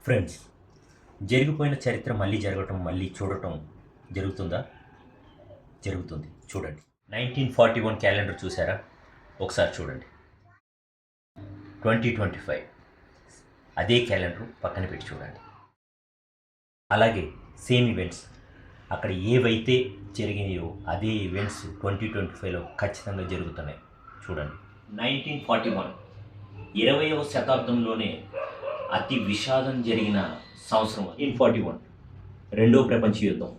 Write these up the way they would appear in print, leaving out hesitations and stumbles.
Friends, జరిగిపోయిన చరిత్ర మళ్ళీ జరగటం, మళ్ళీ చూడటం జరుగుతుందా? జరుగుతుంది. చూడండి. 1941 క్యాలెండర్ చూసారా? ఒకసారి చూడండి. 2025 అదే క్యాలెండర్ పక్కన పెట్టి చూడండి. అలాగే సేమ్ ఈవెంట్స్ అక్కడ ఏవైతే జరిగినాయో అదే ఈవెంట్స్ 2025లో ఖచ్చితంగా జరుగుతున్నాయి. చూడండి. 1941 20వ శతాబ్దంలోనే అతి విషాదం జరిగిన సంవత్సరం. 1941 రెండో ప్రపంచ యుద్ధం.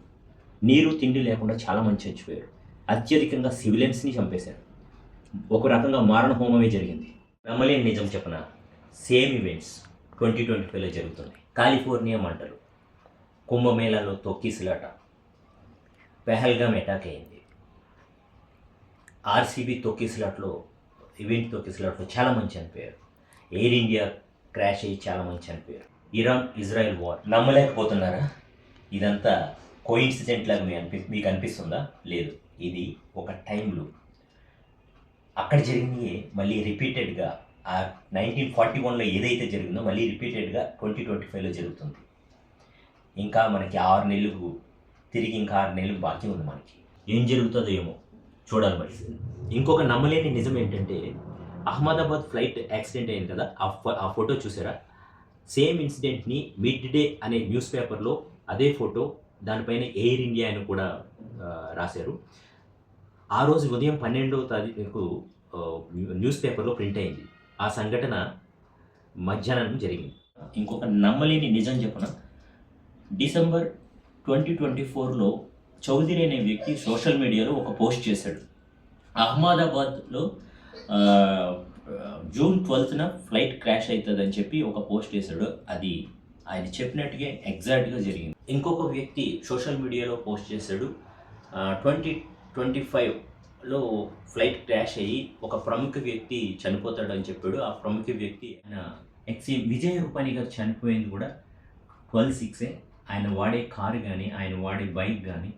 నీరు తిండి లేకుండా చాలామంది చచ్చిపోయారు. అత్యధికంగా సివిలియన్స్ని చంపేశారు. ఒక రకంగా మారణ హోమమే జరిగింది. నమ్మలేని నిజం చెప్పన, సేమ్ ఈవెంట్స్ 2025లో జరుగుతున్నాయి. కాలిఫోర్నియా మంటలు, కుంభమేళాలో తొక్కిసలాట, పెహల్గామ్ అటాక్ అయింది. ఆర్సీబీ తొక్కిసలాట్లో చాలామంది చనిపోయారు. ఎయిర్ ఇండియా క్రాష్ అయ్యి చాలామంది చనిపోయారు. Iran Israel war. నమ్మలేకపోతున్నారా? ఇదంతా కోయిన్సిడెంట్ లాగా మీకు అనిపిస్తుందా? లేదు, ఇది ఒక టైం లూప్. అక్కడ జరిగినవి మళ్ళీ రిపీటెడ్గా ఆ 1941లో ఏదైతే జరిగిందో మళ్ళీ రిపీటెడ్గా 2025లో జరుగుతుంది. ఇంకా మనకి 6 నెలలు తిరిగి, ఇంకా 6 నెలలు బాకీ ఉంది. మనకి ఏం జరుగుతుందో ఏమో చూడాలి. మరి ఇంకొక నమ్మలేని నిజం ఏంటంటే, అహ్మదాబాద్ ఫ్లైట్ యాక్సిడెంట్ అయింది కదా, ఆ ఫోటో చూసారా? సేమ్ ఇన్సిడెంట్ని మిడ్ డే అనే న్యూస్ పేపర్లో అదే ఫోటో, దానిపైన ఎయిర్ ఇండియా అని కూడా రాశారు. ఆ రోజు ఉదయం 12వ తారీఖు న్యూస్ పేపర్లో ప్రింట్ అయింది. ఆ సంఘటన మధ్యాహ్నం జరిగింది. ఇంకొక నమ్మలేని నిజం చెప్పన, డిసెంబర్ 2024లో చౌదరి అనే వ్యక్తి సోషల్ మీడియాలో ఒక పోస్ట్ చేశాడు. అహ్మదాబాద్లో జూన్ 12న ఫ్లైట్ క్రాష్ అవుతుందని చెప్పి ఒక పోస్ట్ వేశాడు. అది ఆయన చెప్పినట్టుగా ఎగ్జాక్ట్గా జరిగింది. ఇంకొక వ్యక్తి సోషల్ మీడియాలో పోస్ట్ చేశాడు, 2025లో ఫ్లైట్ క్రాష్ అయ్యి ఒక ప్రముఖ వ్యక్తి చనిపోతాడని చెప్పాడు. ఆ ప్రముఖ వ్యక్తి ఆయన విజయ్ రూపాని గారు చనిపోయింది కూడా 12/6. ఆయన వాడే కారు కానీ, ఆయన వాడే బైక్ కానీ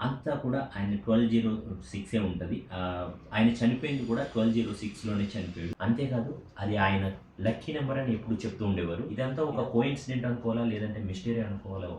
అంతా కూడా ఆయన 1206 ఉంటుంది. ఆయన చనిపోయింది కూడా 1206లోనే చనిపోయాడు. అంతేకాదు, అది ఆయన లక్కీ నెంబర్ అని ఎప్పుడు చెప్తూ ఉండేవారు. ఇదంతా ఒక కోయిన్సిడెంట్ అనుకోవాలా, లేదంటే మిస్టరీ అనుకోవాలా